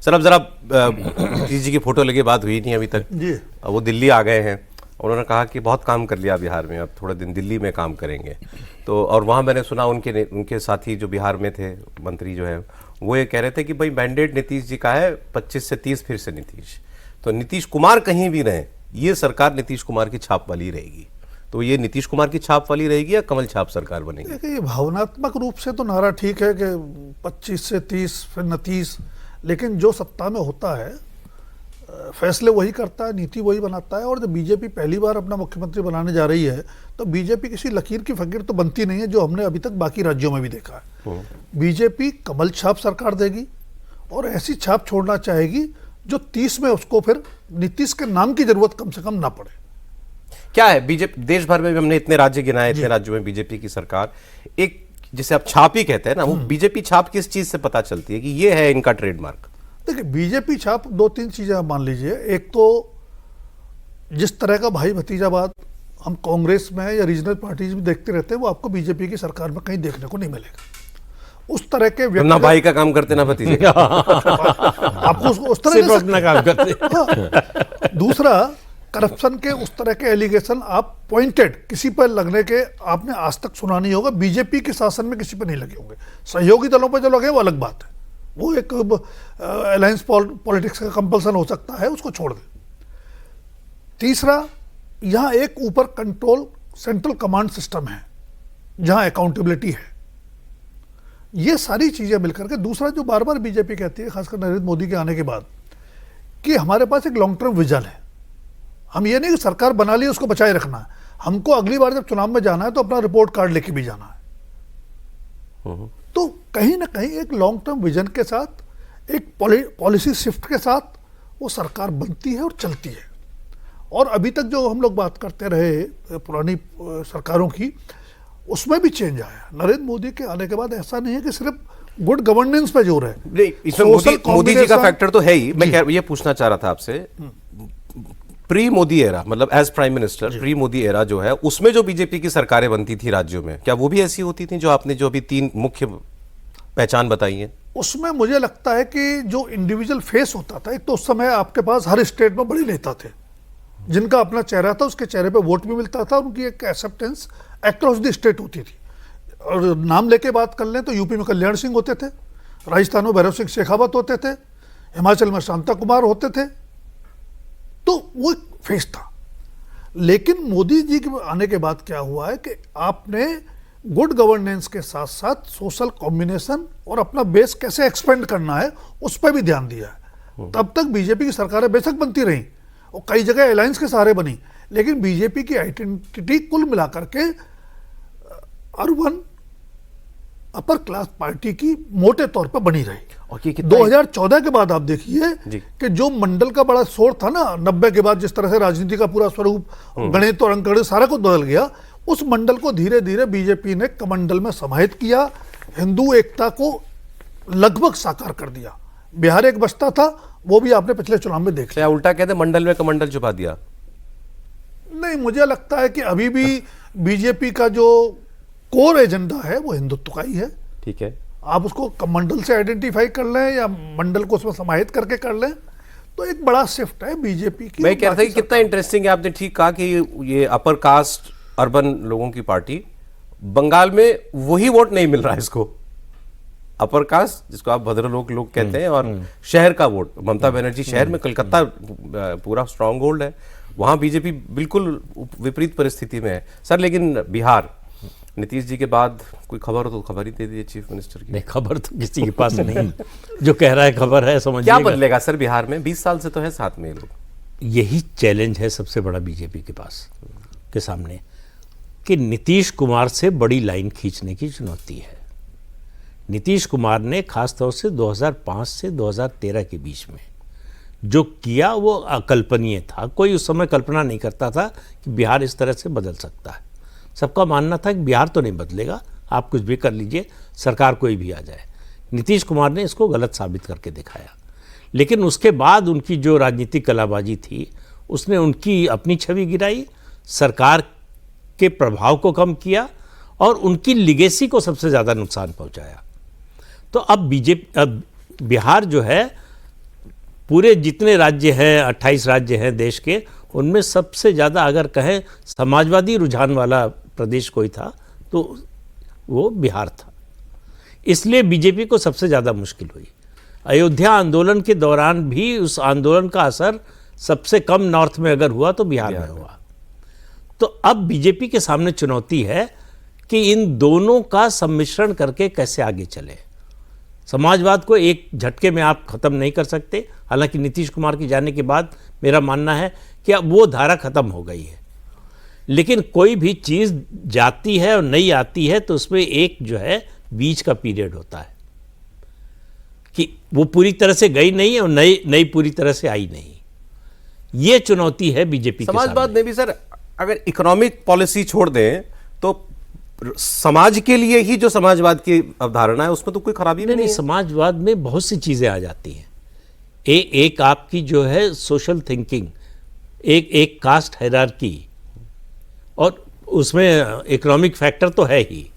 Sir अब जरा नीतीश जी की फोटो लगी, बात हुई नहीं अभी तक जी। वो दिल्ली आ गए हैं, उन्होंने कहा कि बहुत काम कर लिया बिहार में, अब थोड़े दिन दिल्ली में काम करेंगे। तो और वहाँ मैंने सुना उनके साथी जो बिहार में थे मंत्री जो है वो ये कह रहे थे कि भाई मैंडेट नीतीश जी का है 25 से 30 फिर से नीतीश, तो नीतीश कुमार कहीं भी रहे ये सरकार नीतीश कुमार की छाप वाली रहेगी। तो ये नीतीश कुमार की छाप वाली रहेगी या कमल छाप सरकार बनेगी? देखिए, भावनात्मक रूप से तो नारा ठीक है कि 25 से 30 फिर 29, लेकिन जो सत्ता में होता है फैसले वही करता है, नीति वही बनाता है। और जब बीजेपी पहली बार अपना मुख्यमंत्री बनाने जा रही है तो बीजेपी किसी लकीर की फकीर तो बनती नहीं है, जो हमने अभी तक बाकी राज्यों में भी देखा है। बीजेपी कमल छाप सरकार देगी और ऐसी छाप छोड़ना चाहेगी जो 30 में उसको फिर नीतीश के नाम की जरूरत कम से कम ना पड़े। क्या है बीजेपी, देश भर में भी हमने इतने राज्य गिनाए, इतने राज्यों में बीजेपी की सरकार, एक जिसे आप छाप ही कहते हैं ना, वो बीजेपी छाप किस चीज से पता चलती है कि ये है इनका ट्रेडमार्क? देखिए, बीजेपी छाप 2-3 चीजें आप मान लीजिए। एक तो जिस तरह का भाई भतीजावाद हम कांग्रेस में या रीजनल पार्टीज में देखते रहते हैं, वो आपको बीजेपी की सरकार में कहीं देखने को नहीं मिलेगा। उस तरह के ना भाई का काम करते ना भतीजे का आपको उस तरह सिर्फ अपना काम करते। दूसरा, करप्शन के उस तरह के एलिगेशन आप पॉइंटेड किसी पर लगने के आपने आज तक सुना नहीं होगा। बीजेपी के शासन में किसी पर नहीं लगे होंगे। सहयोगी दलों पर जो लगे वो अलग बात है, वो एक अलायंस पॉलिटिक्स का कंपल्सन हो सकता है, उसको छोड़ दें। तीसरा, यहाँ एक ऊपर कंट्रोल सेंट्रल कमांड सिस्टम है जहाँ अकाउंटेबिलिटी है। ये सारी चीजें मिलकर के, दूसरा जो बार बार बीजेपी कहती है खासकर नरेंद्र मोदी के आने के बाद कि हमारे पास एक लॉन्ग टर्म विजन है। हम ये नहीं कि सरकार बना ली उसको बचाए रखना है, हमको अगली बार जब चुनाव में जाना है तो अपना रिपोर्ट कार्ड लेके भी जाना है। तो कहीं ना कहीं एक लॉन्ग टर्म विजन के साथ, एक पॉलिसी शिफ्ट के साथ वो सरकार बनती है और चलती है। और अभी तक जो हम लोग बात करते रहे पुरानी सरकारों की, उसमें भी चेंज आया। नरेंद्र मोदी के आने के बाद ऐसा नहीं है कि सिर्फ गुड गवर्नेंस पे जोर है, इसमें मोदी जी का फैक्टर तो है ही। मैं ये पूछना चाह रहा था आपसे, प्री मोदी एरा, मतलब as prime minister pre Modi era जो है, उसमें जो बीजेपी की सरकारें बनती थी राज्यों में, क्या वो भी ऐसी होती थी जो आपने जो अभी 3 मुख्य पहचान बताई है? उसमें मुझे लगता है कि जो इंडिविजुअल फेस होता था, एक तो उस समय आपके पास हर स्टेट में बड़े नेता थे जिनका अपना चेहरा था, उसके चेहरे पे वोट भी मिलता था, उनकी एक एक्सेप्टेंस अक्रॉस द स्टेट होती थी। और नाम लेके बात कर लें तो यूपी में कल्याण सिंह होते थे, राजस्थान में भैरव सिंह शेखावत होते थे, हिमाचल में शांता कुमार होते थे। तो वो एक फेस था। लेकिन मोदी जी के आने के बाद क्या हुआ है कि आपने गुड गवर्नेंस के साथ साथ सोशल कॉम्बिनेशन और अपना बेस कैसे एक्सपेंड करना है उस पर भी ध्यान दिया है। तब तक बीजेपी की सरकारें बेशक बनती रहीं और कई जगह अलायंस के सहारे बनी, लेकिन बीजेपी की आइडेंटिटी कुल मिलाकर के अर्बन अपर क्लास पार्टी की मोटे तौर पर बनी रही। और ये 2014 के बाद आप देखिए कि जो मंडल का बड़ा शोर था ना, 90 के बाद जिस तरह से राजनीति का पूरा स्वरूप, गणित और अंकगणित सारा कुछ बदल गया, उस मंडल को धीरे धीरे बीजेपी ने कमंडल में समाहित किया, हिंदू एकता को लगभग साकार कर दिया। बिहार एक बचता था, वो भी आपने पिछले चुनाव में देख लिया। उल्टा कहते मंडल में कमंडल छुपा दिया? नहीं, मुझे लगता है कि अभी भी बीजेपी का जो कोर एजेंडा है वो हिंदुत्व का ही है। ठीक है, आप उसको मंडल से आइडेंटिफाई कर लें या मंडल को उसमें समाहित करके कर लें, तो एक बड़ा शिफ्ट है बीजेपी की। मैं कह रहा था कि कितना इंटरेस्टिंग है, आपने ठीक कहा कि ये अपर कास्ट अर्बन लोगों की पार्टी, बंगाल में वही वोट नहीं मिल रहा है इसको, अपर कास्ट जिसको आप भद्रलोक लोग कहते हैं, और शहर का वोट। ममता बनर्जी शहर में, कलकत्ता पूरा स्ट्रांग होल्ड है, वहां बीजेपी बिल्कुल विपरीत परिस्थिति में है। सर लेकिन बिहार नीतीश जी के बाद कोई खबर हो तो खबर ही दे दीजिए चीफ मिनिस्टर की। नहीं, खबर तो किसी के पास नहीं, जो कह रहा है खबर है, समझिए। क्या बदलेगा सर बिहार में? 20 साल से तो है साथ में ये लोग। यही चैलेंज है सबसे बड़ा बीजेपी के पास, के सामने, कि नीतीश कुमार से बड़ी लाइन खींचने की चुनौती है। नीतीश कुमार ने खासतौर से 2005 से 2013 के बीच में जो किया वो अकल्पनीय था। कोई उस समय कल्पना नहीं करता था कि बिहार इस तरह से बदल सकता है। सबका मानना था कि बिहार तो नहीं बदलेगा, आप कुछ भी कर लीजिए, सरकार कोई भी आ जाए। नीतीश कुमार ने इसको गलत साबित करके दिखाया। लेकिन उसके बाद उनकी जो राजनीतिक कलाबाजी थी, उसने उनकी अपनी छवि गिराई, सरकार के प्रभाव को कम किया और उनकी लिगेसी को सबसे ज़्यादा नुकसान पहुंचाया। तो अब बिहार जो है पूरे जितने राज्य हैं, 28 राज्य हैं देश के, उनमें सबसे ज़्यादा अगर कहें समाजवादी रुझान वाला प्रदेश कोई था तो वो बिहार था। इसलिए बीजेपी को सबसे ज़्यादा मुश्किल हुई। अयोध्या आंदोलन के दौरान भी उस आंदोलन का असर सबसे कम नॉर्थ में अगर हुआ तो बिहार में हुआ। तो अब बीजेपी के सामने चुनौती है कि इन दोनों का सम्मिश्रण करके कैसे आगे चले। समाजवाद को एक झटके में आप खत्म नहीं कर सकते, हालांकि नीतीश कुमार के जाने के बाद मेरा मानना है कि अब वो धारा खत्म हो गई है। लेकिन कोई भी चीज़ जाती है और नहीं आती है तो उसमें एक जो है बीच का पीरियड होता है कि वो पूरी तरह से गई नहीं है और नई पूरी तरह से आई नहीं। ये चुनौती है बीजेपी के सामने। समाजवाद में भी सर अगर इकोनॉमिक पॉलिसी छोड़ दें तो समाज के लिए ही जो समाजवाद की अवधारणा है उसमें तो कोई खराबी नहीं है। समाजवाद में बहुत सी चीज़ें आ जाती हैं। एक आपकी जो है सोशल थिंकिंग, एक कास्ट हायरार्की, और उसमें इकोनॉमिक फैक्टर तो है ही।